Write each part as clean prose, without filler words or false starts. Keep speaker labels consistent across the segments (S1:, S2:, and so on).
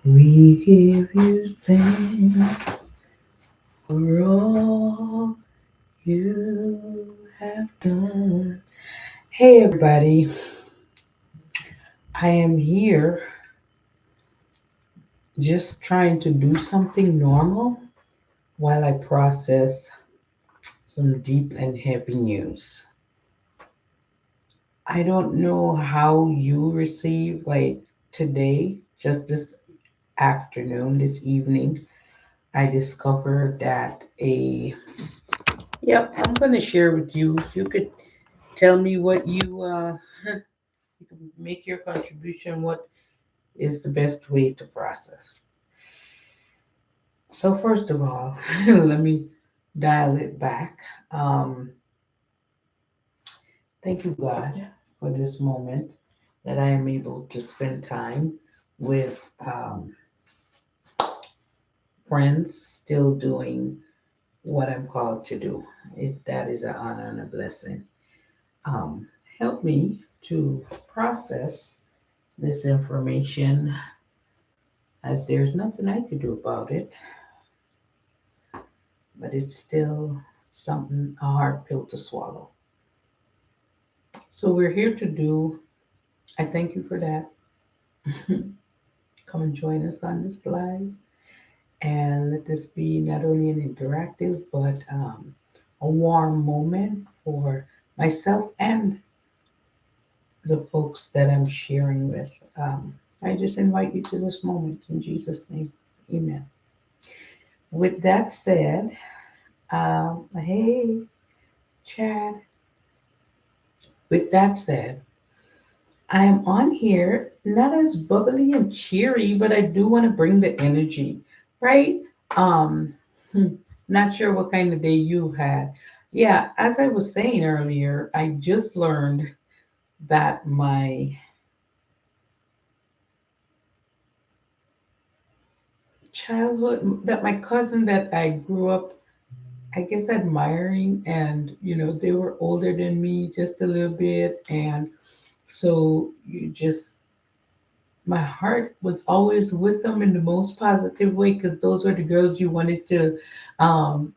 S1: We give you thanks for all you have done. Hey, everybody. I am here just trying to do something normal while I process some deep and heavy news. I don't know how you receive, like today, just this afternoon, this evening, I discovered that yep, I'm going to share with you. If you could tell me what you can make your contribution, what is the best way to process. So, first of all, let me dial it back. Um, Thank you, God, for this moment that I am able to spend time with friends still doing what I'm called to do. That is an honor and a blessing. Um, Help me to process this information as there's nothing I could do about it, but it's still something, a hard pill to swallow. So we're here to do, I thank you for that. Come and join us on this live and let this be not only an interactive but a warm moment for myself and the folks that I'm sharing with. I just invite you to this moment in Jesus' name. Amen. With that said, hey, Chad. With that said, I am on here not as bubbly and cheery, but I do want to bring the energy, right? Um, Not sure what kind of day you had. Yeah, as I was saying earlier, I just learned that my childhood, that my cousin that I grew up, I guess, admiring, and they were older than me just a little bit, and so you just my heart was always with them in the most positive way because those were the girls you wanted to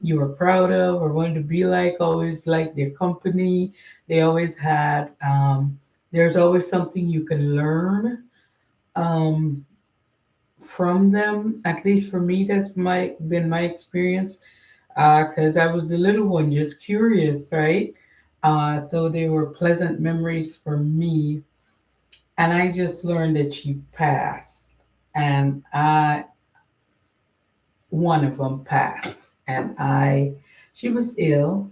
S1: you were proud of or wanted to be like, always like their company. They always had there's always something you can learn um, from them. At least for me, that's my been my experience because I was the little one, just curious, right? So they were pleasant memories for me, and I just learned that she passed, and I one of them passed, and she was ill,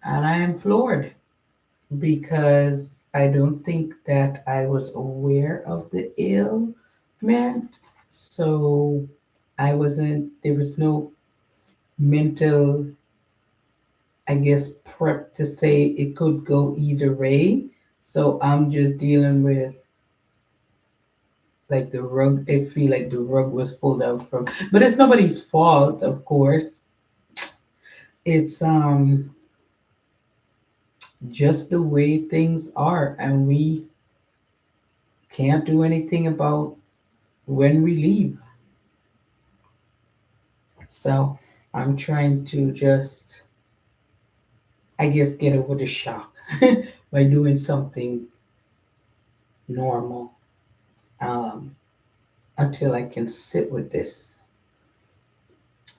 S1: and I am floored because I don't think that I was aware of the ailment, so I wasn't. There was no mental, I guess, prep to say it could go either way. So I'm just dealing with like the rug. I feel like the rug was pulled out from, but it's nobody's fault, of course. It's just the way things are, and we can't do anything about when we leave. So I'm trying to just, I guess, get over the shock by doing something normal um, until I can sit with this.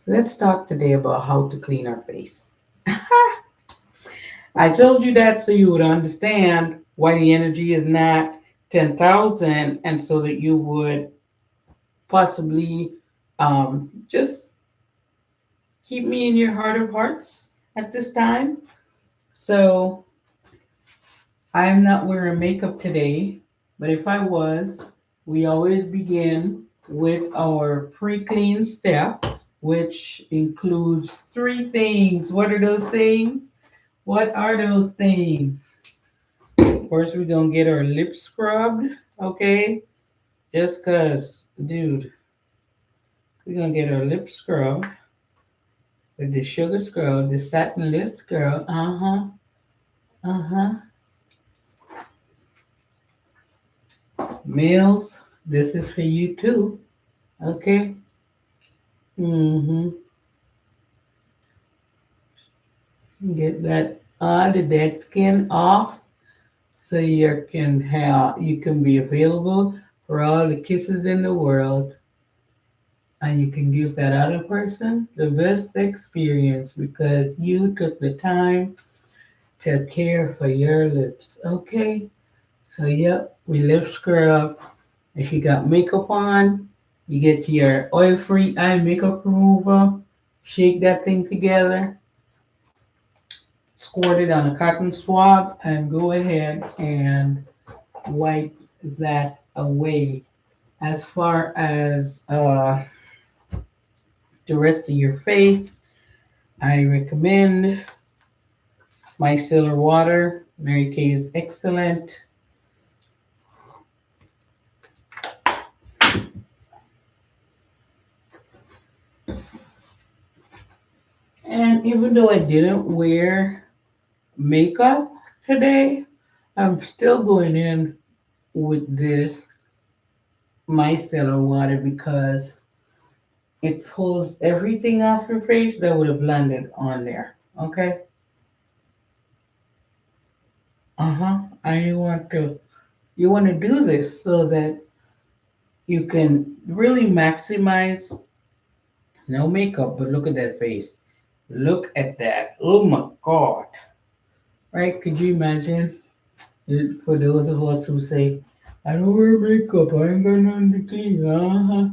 S1: Let's talk today about how to clean our face. I told you that so you would understand why the energy is not 10,000, and so that you would possibly just keep me in your heart of hearts at this time. So I'm not wearing makeup today, but if I was, we always begin with our pre-clean step, which includes three things. What are those things? What are those things? First, we're gonna get our lips scrubbed, okay? Just cause, dude, we're gonna get our lips scrubbed with the sugar scrub, the satin lip scrub. Uh huh. Males, this is for you too. Okay. Mm-hmm. Get that the dead skin off so you can be available for all the kisses in the world, and you can give that other person the best experience because you took the time to care for your lips. Okay. So yep, we lip scrub. If you got makeup on, you get your oil-free eye makeup remover. Shake that thing together, squirt it on a cotton swab, and go ahead and wipe that away. As far as the rest of your face, I recommend micellar water. Mary Kay is excellent. And even though I didn't wear makeup today, I'm still going in with this micellar water because it pulls everything off your face that would have landed on there. Okay? Uh-huh. And you want to do this so that you can really maximize no makeup, but look at that face. Look at that. Oh my God. Right? Could you imagine? For those of us who say, I don't wear makeup, I ain't got nothing to clean. Uh-huh.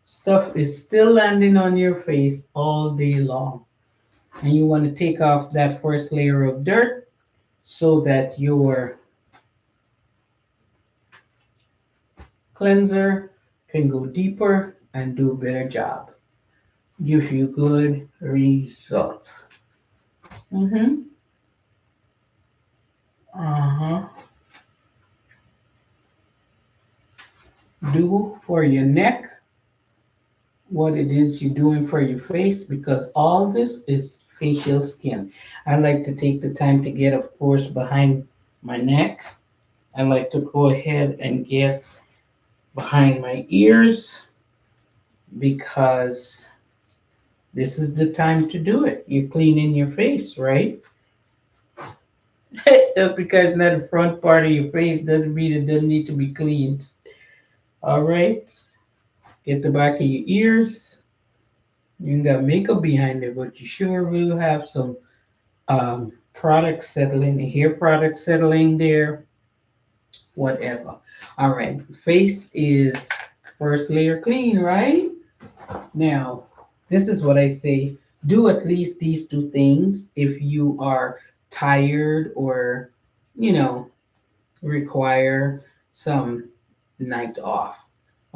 S1: Stuff is still landing on your face all day long. And you want to take off that first layer of dirt so that your cleanser can go deeper and do a better job. Give you good results. Mm-hmm. Uh-huh. Do for your neck what it is you're doing for your face because all this is facial skin. I like to take the time to get, of course, behind my neck. I like to go ahead and get behind my ears because this is the time to do it. You're cleaning your face, right? Just because not the front part of your face doesn't mean it doesn't need to be cleaned. All right. Get the back of your ears. You ain't got makeup behind it, but you sure will have some products settling, hair products settling there, whatever. All right. Face is first layer clean, right? Now, this is what I say. Do at least these two things if you are tired or, you know, require some night off.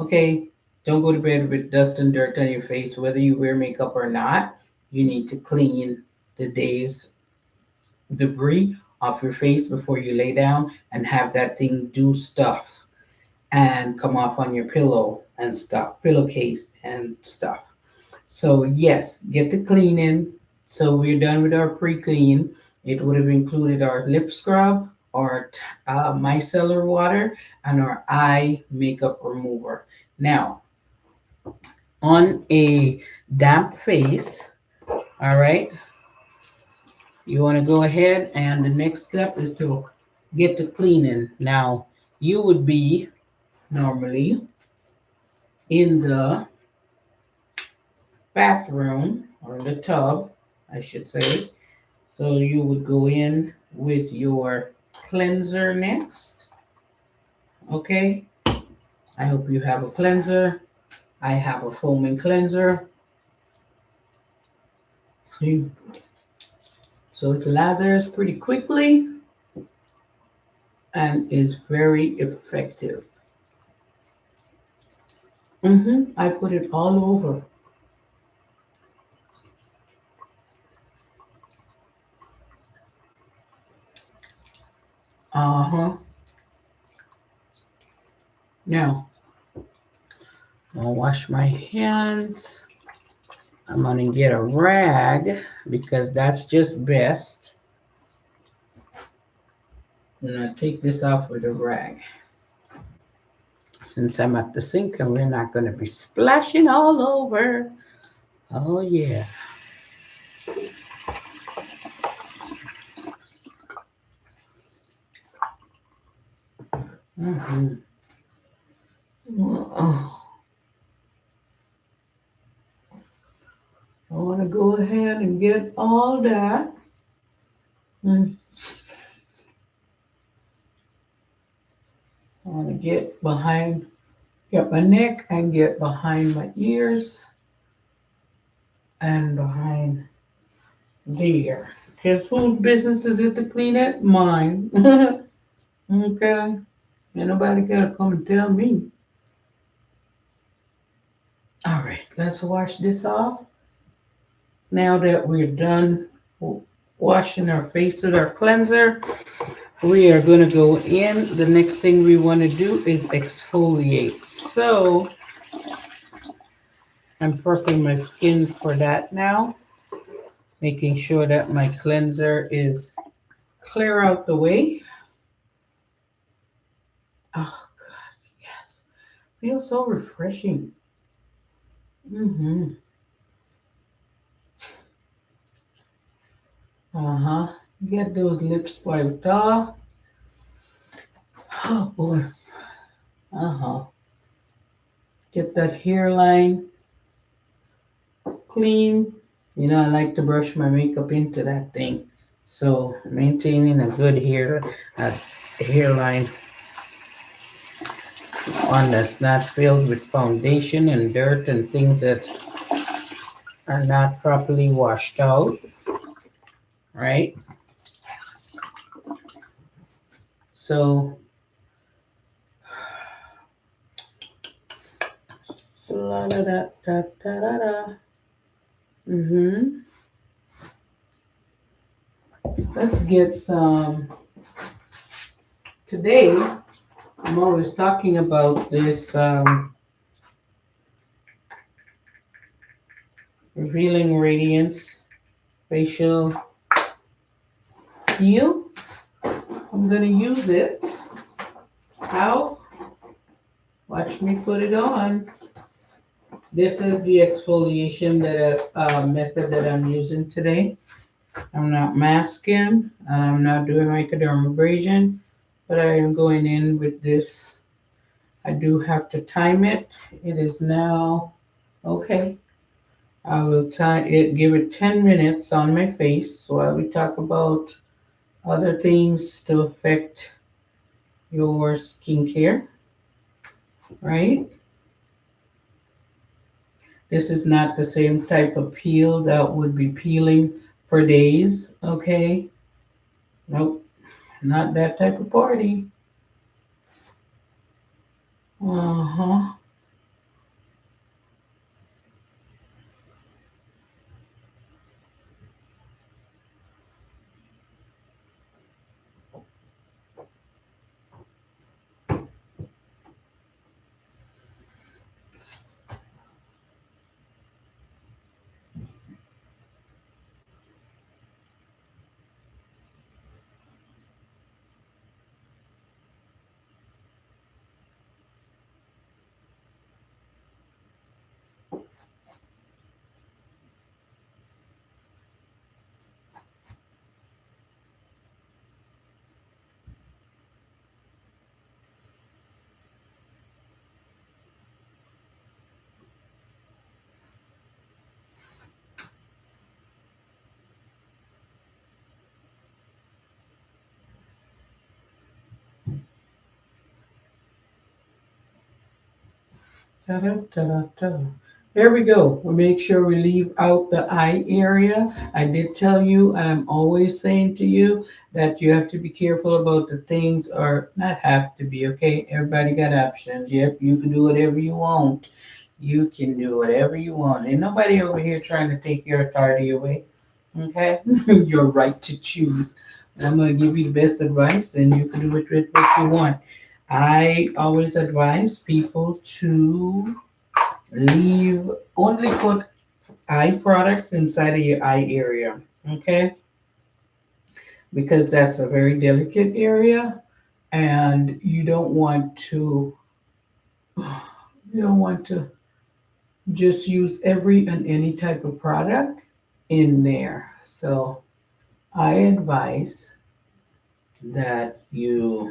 S1: Okay, don't go to bed with dust and dirt on your face, whether you wear makeup or not. You need to clean the day's debris off your face before you lay down and have that thing do stuff and come off on your pillow and stuff, pillowcase and stuff. So yes, get the cleaning. So we're done with our pre-clean. It would have included our lip scrub, our micellar water, and our eye makeup remover. Now, on a damp face, all right, you want to go ahead and the next step is to get the cleaning. Now, you would be normally in the bathroom or the tub, I should say. So you would go in with your cleanser next. Okay. I hope you have a cleanser. I have a foaming cleanser. See? So it lathers pretty quickly and is very effective. I put it all over. Uh-huh. Now, I'll wash my hands. I'm gonna get a rag because that's just best. I'm gonna take this off with a rag. since I'm at the sink and we're not going to be splashing all over. Oh, yeah. Hmm. Oh, I want to go ahead and get all that. Mm, I want to get my neck and get behind my ears and behind there. Because whose business is it to clean it? Mine. Okay. Ain't nobody gotta come and tell me. All right, let's wash this off. Now that we're done washing our face with our cleanser, we are going to go in. The next thing we want to do is exfoliate. So I'm prepping my skin for that now, making sure that my cleanser is clear out the way. Oh, God, yes. Feels so refreshing. Mm-hmm. Uh-huh. Get those lips wiped off. Oh, boy. Uh-huh. Get that hairline clean. You know, I like to brush my makeup into that thing. So maintaining a good hairline, one that's not filled with foundation and dirt and things that are not properly washed out, right? So la da da da da da da. Mm-hmm. Let's get some. Today, I'm always talking about this revealing radiance facial peel. I'm gonna use it. How? Watch me put it on. This is the exfoliation method that I'm using today. I'm not masking. I'm not doing microdermabrasion, but I am going in with this. I do have to time it. It is now okay. I will time it. Give it 10 minutes on my face while we talk about other things to affect your skincare. Right? This is not the same type of peel that would be peeling for days, okay? Nope, not that type of party. Uh-huh. Da-da-da-da-da. There we go. We'll make sure we leave out the eye area. I did tell you, I'm always saying to you that you have to be careful about the things, or not have to be, okay? Everybody got options. Yep, you can do whatever you want. You can do whatever you want. Ain't nobody over here trying to take your authority away. Okay? Your right to choose. I'm going to give you the best advice, and you can do it with what you want. I always advise people to leave only put eye products inside of your eye area, okay? Because that's a very delicate area, and you don't want to You don't want to just use every and any type of product in there. So I advise that you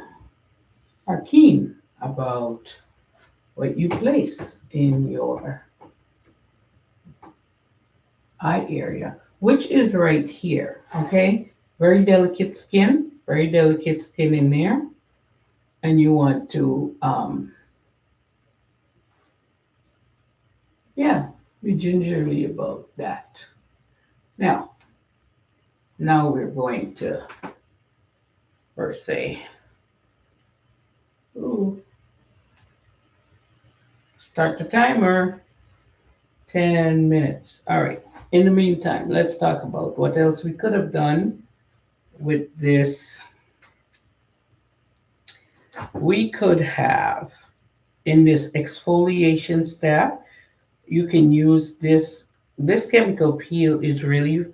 S1: are keen about what you place in your eye area, which is right here. Okay, very delicate skin in there, and you want to, yeah, be gingerly about that. Now, now we're going to first say, ooh, start the timer. 10 minutes. All right. In the meantime, let's talk about what else we could have done with this. We could have, in this exfoliation step, you can use this. This chemical peel is really,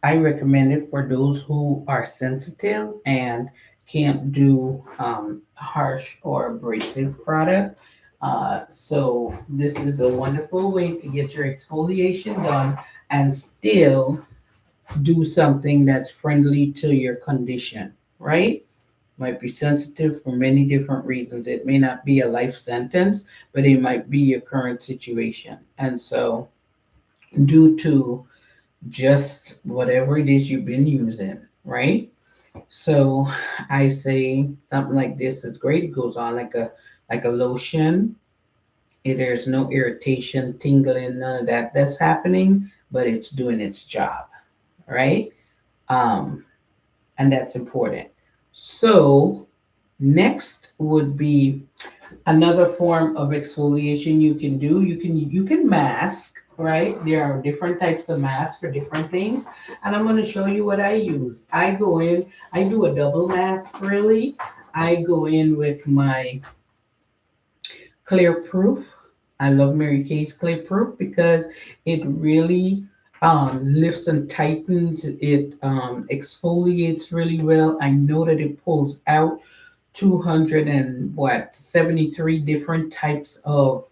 S1: I recommend it for those who are sensitive and can't do harsh or abrasive product. So this is a wonderful way to get your exfoliation done and still do something that's friendly to your condition, right? Might be sensitive for many different reasons. It may not be a life sentence, but it might be your current situation. And so, due to just whatever it is you've been using, right? So, I say something like this is great. It goes on like a lotion. There's no irritation, tingling, none of that that's happening, but it's doing its job, right? Um, and that's important. So, next would be another form of exfoliation you can do. You can mask, right? There are different types of masks for different things, and I'm going to show you what I use. I go in, I do a double mask really. I go in with my Clear Proof. I love Mary Kay's Clear Proof because it really lifts and tightens. It exfoliates really well. I know that it pulls out 200 and what 73 different types of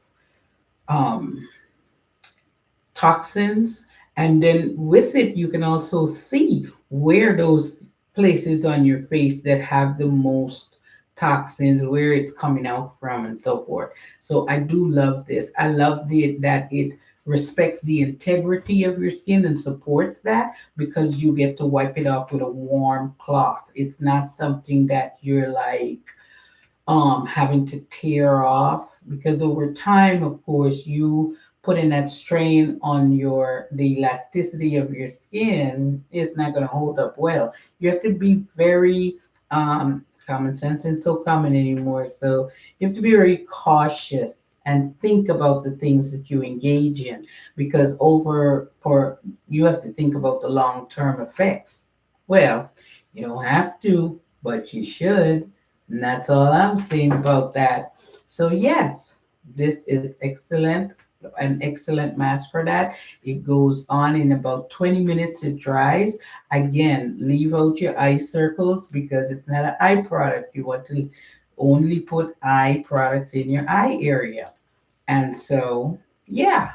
S1: um, toxins. And then with it, you can also see where those places on your face that have the most toxins, where it's coming out from, and so forth. So I do love this. I love that it respects the integrity of your skin and supports that because you get to wipe it off with a warm cloth. It's not something that you're like having to tear off because over time, of course, you putting that strain on your the elasticity of your skin is not going to hold up well. You have to be very common sense and so common anymore. So you have to be very cautious and think about the things that you engage in because over for you have to think about the long term effects. Well, you don't have to, but you should. And that's all I'm saying about that. So, yes, this is excellent, an excellent mask for that. It goes on in about 20 minutes, it dries. Again, leave out your eye circles because it's not an eye product. You want to only put eye products in your eye area. And so, yeah,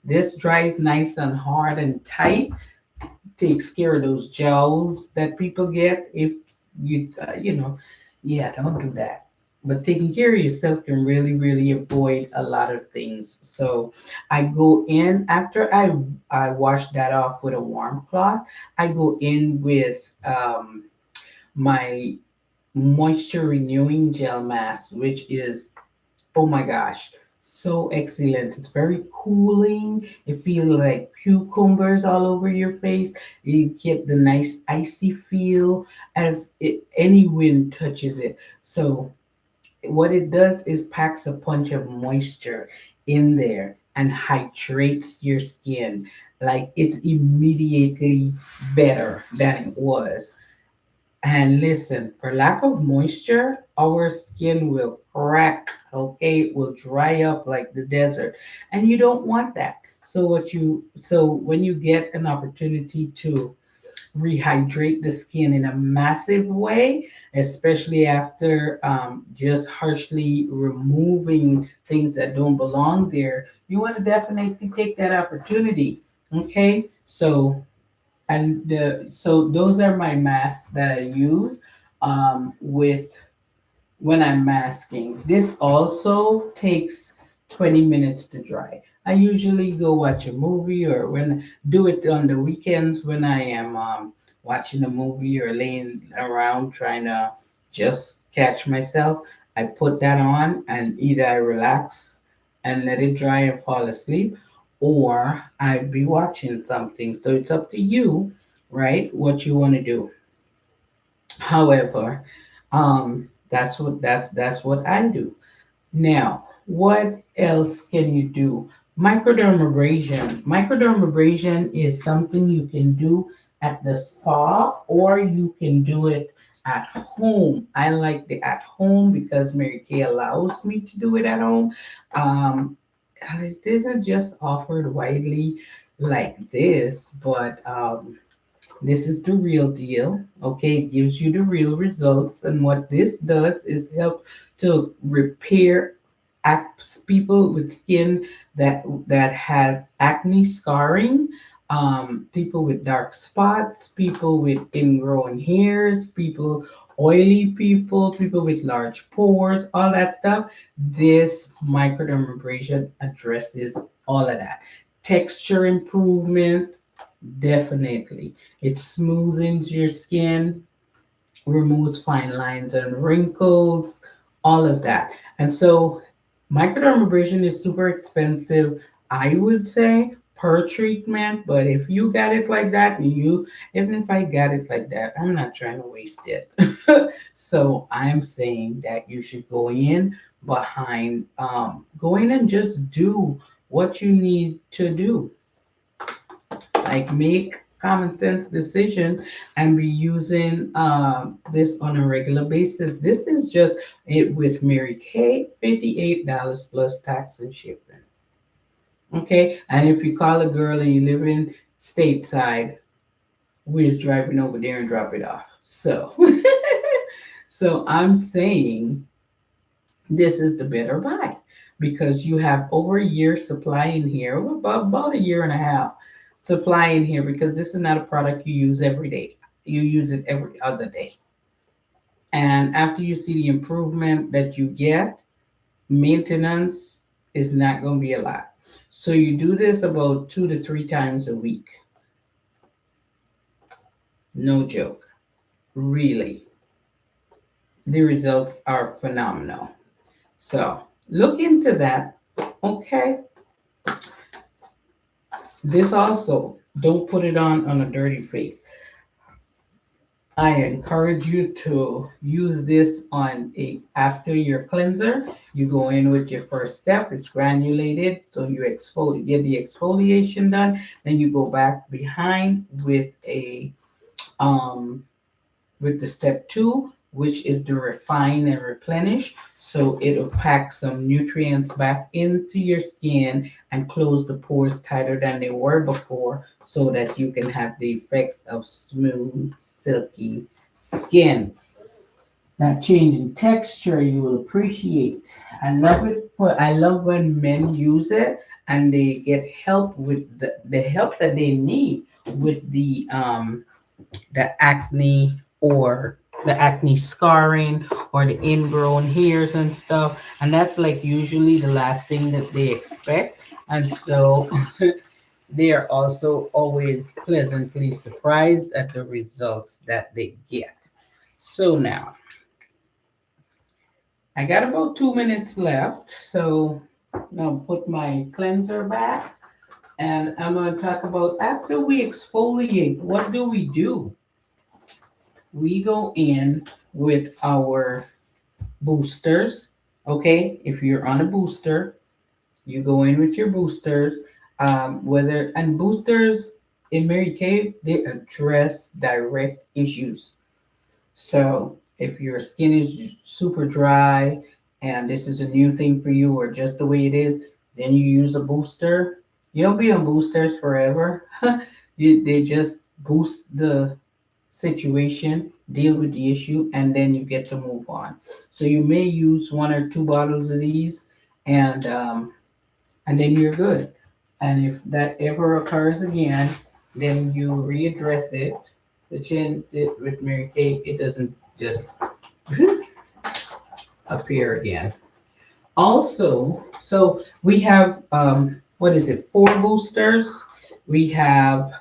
S1: this dries nice and hard and tight, takes care of those gels that people get if yeah, don't do that. But taking care of yourself can really, really avoid a lot of things. So I go in after I wash that off with a warm cloth. I go in with my moisture renewing gel mask, which is, oh my gosh, so excellent. It's very cooling. It feels like cucumbers all over your face. You get the nice icy feel as any wind touches it. So what it does is packs a punch of moisture in there and hydrates your skin. Like it's immediately better than it was. And listen, for lack of moisture, our skin will crack, okay? It will dry up like the desert. And you don't want that. So when you get an opportunity to rehydrate the skin in a massive way, especially after just harshly removing things that don't belong there. You want to definitely take that opportunity. Okay, so those are my masks that I use with when I'm masking. This also takes 20 minutes to dry. I usually go watch a movie or when do it on the weekends when I am watching a movie or laying around trying to just catch myself. I put that on and either I relax and let it dry and fall asleep, or I'd be watching something. So it's up to you, right? What you want to do. However, that's what I do. Now, what else can you do? Microdermabrasion. Microdermabrasion is something you can do at the spa or you can do it at home. I like the at home because Mary Kay allows me to do it at home. Um, it isn't just offered widely like this, but this is the real deal. Okay, it gives you the real results. And what this does is help to repair people with skin that has acne scarring, people with dark spots, people with ingrown hairs, oily people with large pores, all that stuff. This microdermabrasion addresses all of that. Texture improvement, definitely. It smoothens your skin, removes fine lines and wrinkles, all of that. And so microdermabrasion is super expensive, I would say, per treatment. But if you got it like that, even if I got it like that, I'm not trying to waste it. So I'm saying that you should go in and just do what you need to do, like make common sense decision and be using this on a regular basis. This is just it with Mary Kay, $58 plus tax and shipping. Okay, and if you call a girl and you live in stateside, we're just driving over there and drop it off. So, so I'm saying this is the better buy because you have over a year supply in here, well, about a year and a half supply in here because this is not a product you use every day. You use it every other day. And after you see the improvement that you get, maintenance is not going to be a lot. So you do this about 2 to 3 times a week. No joke. Really. The results are phenomenal. So look into that. Okay. This also, don't put it on a dirty face. I encourage you to use this on a after your cleanser. You go in with your first step. It's granulated, so you get the exfoliation done. Then you go back behind um with the step two, which is the refine and replenish. So it'll pack some nutrients back into your skin and close the pores tighter than they were before so that you can have the effects of smooth, silky skin. Now, changing texture, you will appreciate. I love when men use it and they get help with the help that they need with the acne or the acne scarring or the ingrown hairs and stuff. And that's like usually the last thing that they expect. And so they are also always pleasantly surprised at the results that they get. So now I got about 2 minutes left. So now put my cleanser back and I'm going to talk about after we exfoliate, what do we do? We go in with our boosters. Okay, if you're on a booster, you go in with your boosters. Whether and boosters in Mary Kay, they address direct issues. So if your skin is super dry and this is a new thing for you or just the way it is, then you use a booster. You don't be on boosters forever. They just boost the situation, deal with the issue, and then you get to move on. So you may use one or two bottles of these, and and then you're good. And if that ever occurs again, then you readdress it. The chin it, with Mary Kay, it doesn't just appear again. Also, so we have what is it? Four boosters. We have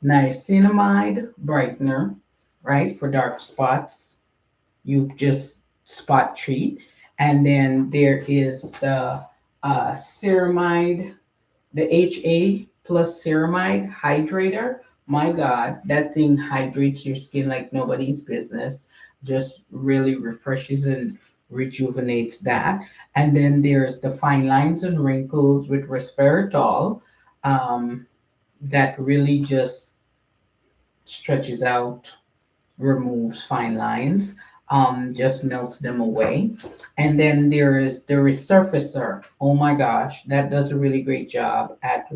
S1: niacinamide brightener, right, for dark spots. You just spot treat, and then there is the ceramide, the HA plus ceramide hydrator. My God, that thing hydrates your skin like nobody's business. Just really refreshes and rejuvenates that. And then there's the fine lines and wrinkles with resveratrol, um, that really just stretches out, removes fine lines, just melts them away. And then there is the resurfacer. Oh my gosh, that does a really great job at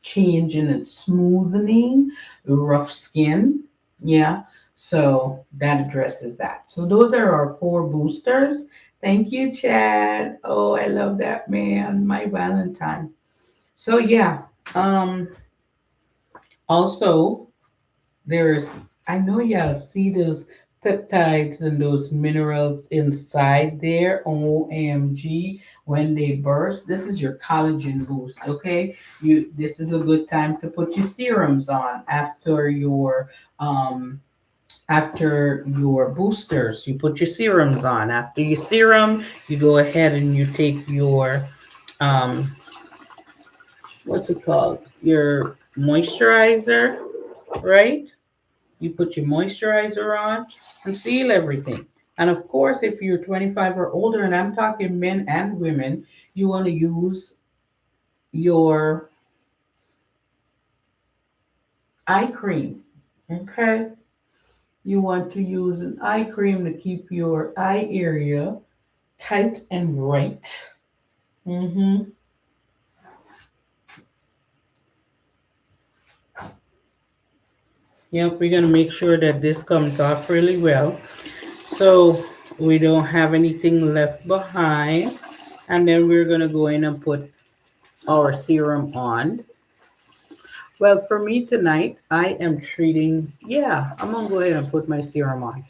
S1: changing and smoothening rough skin. Yeah, so that addresses that. So those are our four boosters. Thank you, Chad. Oh, I love that man, my Valentine. So yeah, also there's, I know y'all see those peptides and those minerals inside there. OMG, when they burst, this is your collagen boost, okay? This is a good time to put your serums on after your boosters. You put your serums on. After your serum, you go ahead and you take your um what's it called? Your moisturizer, right? You put your moisturizer on and seal everything. And of course, if you're 25 or older, and I'm talking men and women, you want to use your eye cream. Okay? You want to use an eye cream to keep your eye area tight and bright. Mm-hmm. Yep, we're going to make sure that this comes off really well. So we don't have anything left behind. And then we're going to go in and put our serum on. Well, for me tonight, I am treating, yeah, I'm gonna go ahead and put my serum on.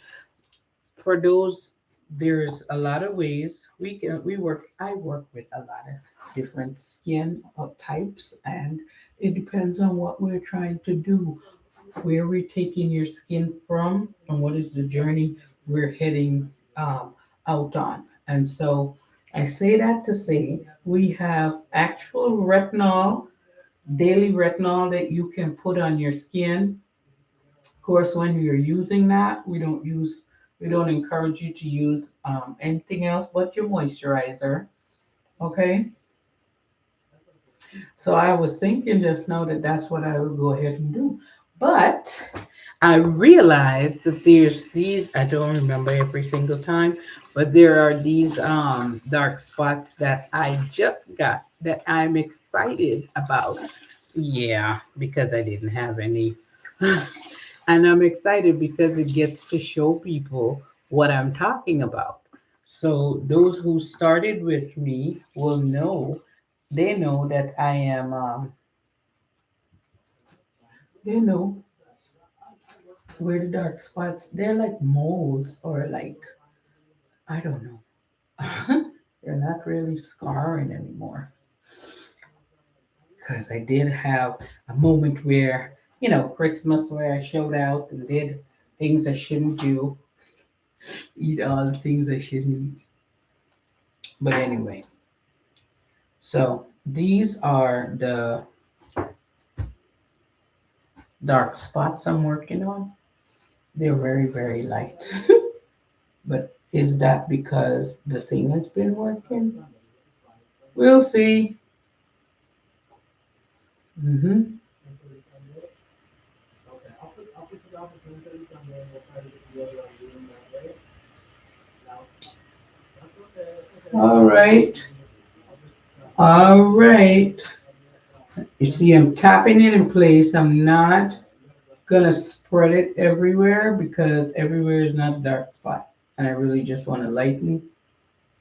S1: For those, there's a lot of ways I work with a lot of different skin types, and it depends on what we're trying to do, where we're taking your skin from, and what is the journey we're heading out on. And so I say that to say we have actual retinol, daily retinol that you can put on your skin. Of course, when you're using that, we don't encourage you to use anything else but your moisturizer. Okay. So I was thinking just now that that's what I would go ahead and do. But I realized that there's these, I don't remember every single time, but there are these dark spots that I just got that I'm excited about. Yeah, because I didn't have any. And I'm excited because it gets to show people what I'm talking about. So those who started with me will know, they know that I am, they know where the dark spots, they're like moles or like, I don't know. They're not really scarring anymore. Because I did have a moment where, Christmas where I showed out and did things I shouldn't do, eat all the things I shouldn't eat. But anyway, so these are the dark spots I'm working on. They're very, very light. But is that because the thing has been working? We'll see. Hmm. All right. All right. You see, I'm tapping it in place. I'm not gonna spread it everywhere because everywhere is not a dark spot. And I really just want to lighten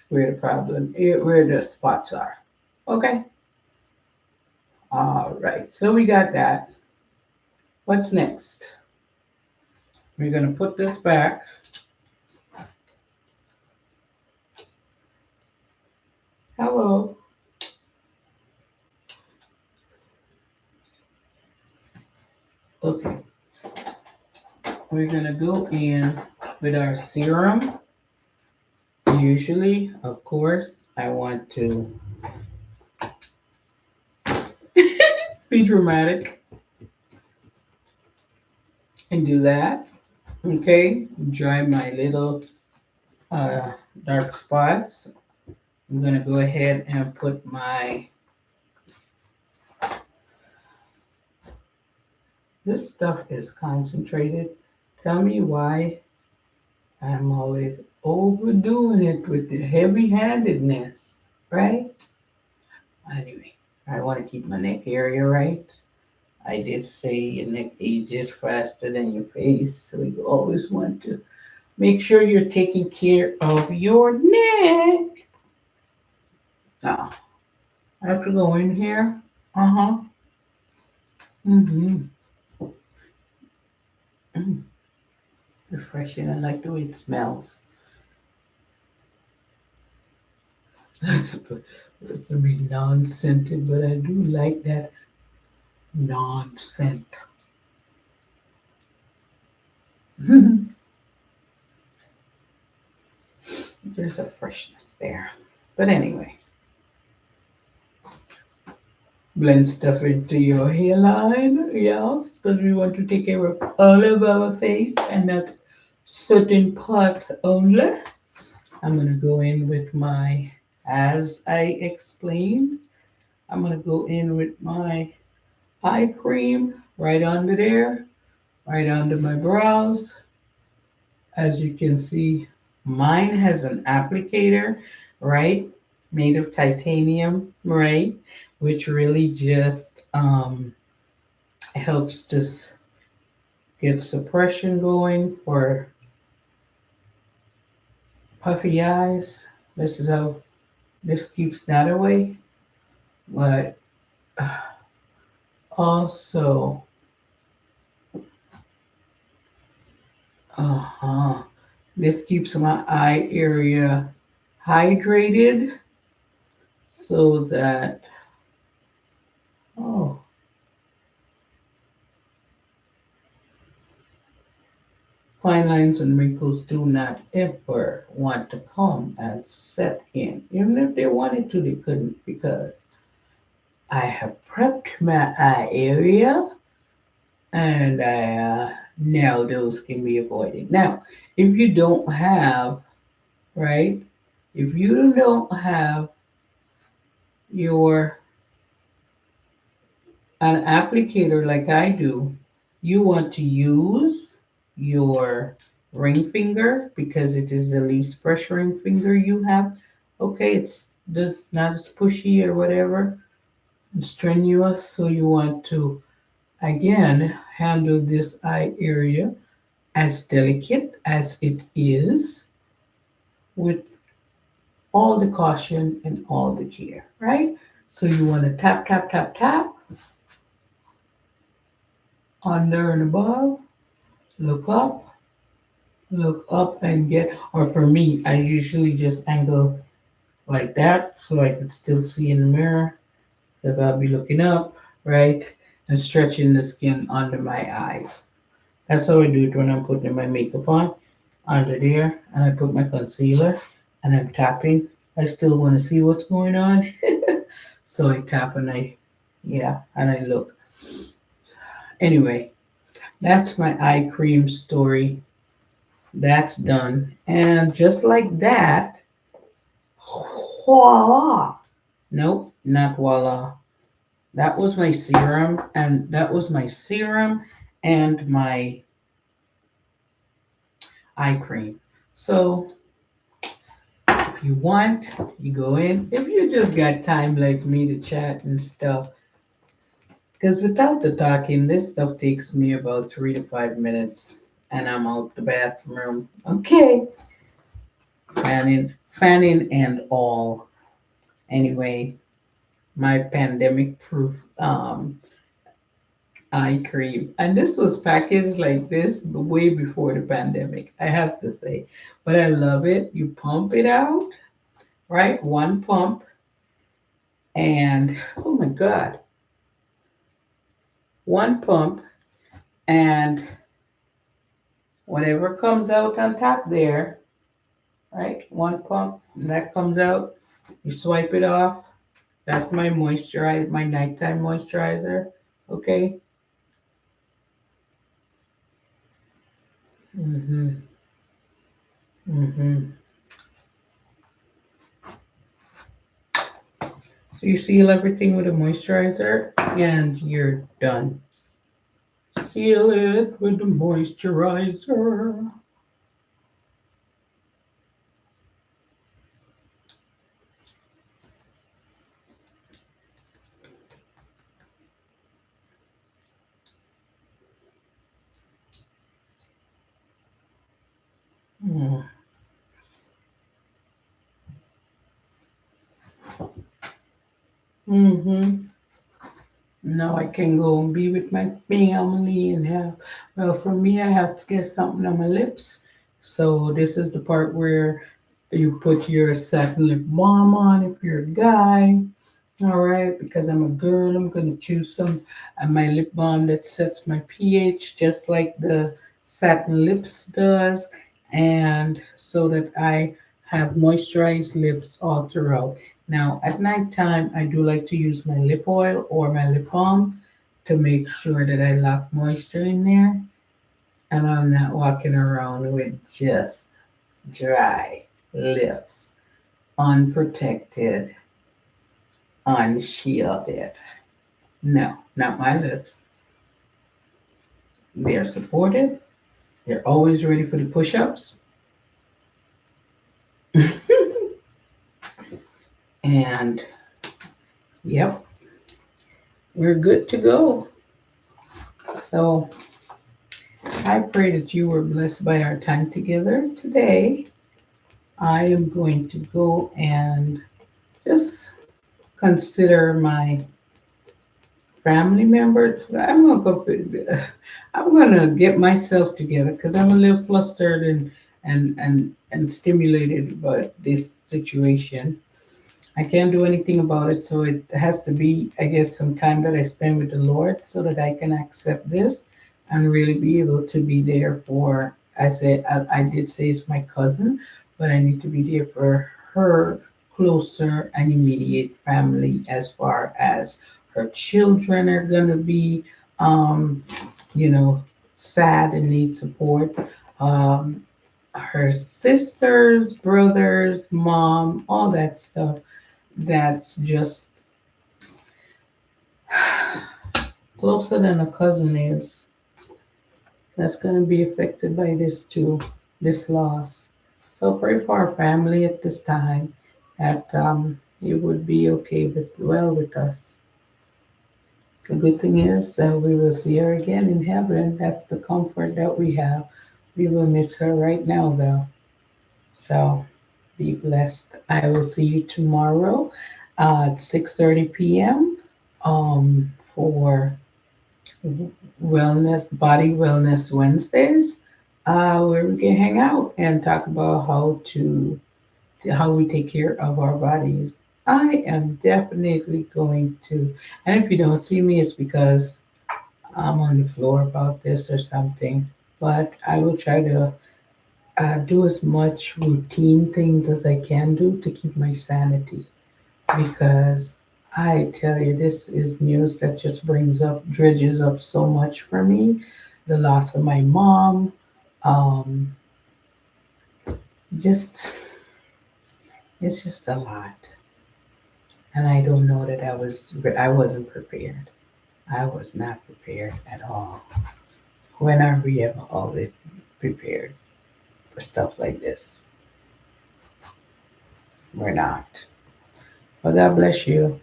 S1: where the where the spots are. Okay. All right. So we got that. What's next? We're gonna put this back. Hello. Okay. We're gonna go in with our serum. Usually, of course, I want to be dramatic and do that. Okay. Dry my little uh, dark spots. I'm gonna go ahead and put my. This stuff is concentrated. Tell me why I'm always overdoing it with the heavy handedness, right? Anyway, I want to keep my neck area right. I did say your neck ages faster than your face, so you always want to make sure you're taking care of your neck. Now, I have to go in here. Uh huh. Mm-hmm. Mm. Refreshing. I like the way it smells. That's supposed to be non-scented, but I do like that non-scent. There's a freshness there. But anyway, blend stuff into your hairline, yeah, because we want to take care of all of our face and not certain part only. I'm gonna go in with my, as I explained, I'm gonna go in with my eye cream right under there, right under my brows. As you can see, mine has an applicator, right? Made of titanium, right? Which really just helps to get suppression going for puffy eyes. This is how this keeps that away. But also, uh-huh, this keeps my eye area hydrated so that, oh, fine lines and wrinkles do not ever want to come and set in. Even if they wanted to, they couldn't because I have prepped my eye area and now those can be avoided. Now, if you don't have, right, if you don't have your an applicator like I do, you want to use your ring finger because it is the least pressuring finger you have. Okay, it's just not as pushy or whatever, and strenuous. So you want to again handle this eye area as delicate as it is with all the caution and all the care, right? So you want to tap, tap, tap, tap under and above, look up and get, or for me, I usually just angle like that so I can still see in the mirror because I'll be looking up, right? And stretching the skin under my eyes. That's how I do it when I'm putting my makeup on, under there, and I put my concealer and I'm tapping. I still want to see what's going on. So I tap and yeah, and I look. Anyway, that's my eye cream story. That's done. And just like that, voila. Nope, not voila. That was my serum, and that was my serum and my eye cream. So if you want, you go in. If you just got time like me to chat and stuff, Because without the talking, this stuff takes me about 3 to 5 minutes, and I'm out the bathroom. Okay, fanning and all. Anyway, my pandemic proof eye cream, and this was packaged like this way before the pandemic. I have to say, but I love it. You pump it out, right? One pump, and oh my god, one pump, and whatever comes out on top there, right? One pump, and that comes out. You swipe it off. That's my moisturizer, my nighttime moisturizer. Okay. Mhm. Mhm. So you seal everything with a moisturizer, and you're done. Seal it with the moisturizer. Mm-hmm. Now I can go and be with my family and have, well, for me, I have to get something on my lips. So this is the part where you put your satin lip balm on if you're a guy. All right, because I'm a girl, I'm going to choose some my lip balm that sets my pH just like the satin lips does, and so that I have moisturized lips all throughout. Now, at nighttime, I do like to use my lip oil or my lip balm to make sure that I lock moisture in there, and I'm not walking around with just dry lips, unprotected, unshielded. No, not my lips. They're supported. They're always ready for the push ups. And yep, we're good to go. So I pray that you were blessed by our time together today. I am going to go and just consider my family members. I'm gonna get myself together because I'm a little flustered and stimulated by this situation. I can't do anything about it, so it has to be, I guess, some time that I spend with the Lord so that I can accept this and really be able to be there for. I did say it's my cousin, but I need to be there for her closer and immediate family as far as her children are gonna be, um, you know, sad and need support. Um, her sisters, brothers, mom, all that stuff that's just closer than a cousin is, that's going to be affected by this too, this loss. So pray for our family at this time that it would be okay with well with us. The good thing is that we will see her again in heaven. That's the comfort that we have. We will miss her right now though. So be blessed. I will see you tomorrow at 6:30 p.m. For wellness, body wellness Wednesdays, where we can hang out and talk about how we take care of our bodies. I am definitely going to, and if you don't see me, it's because I'm on the floor about this or something. But I will try to do as much routine things as I can do to keep my sanity because I tell you, this is news that just dredges up so much for me. The loss of my mom, um, just, it's just a lot. And I don't know that I wasn't prepared. I was not prepared at all. When are we ever always prepared for stuff like this? We're not. But God bless you.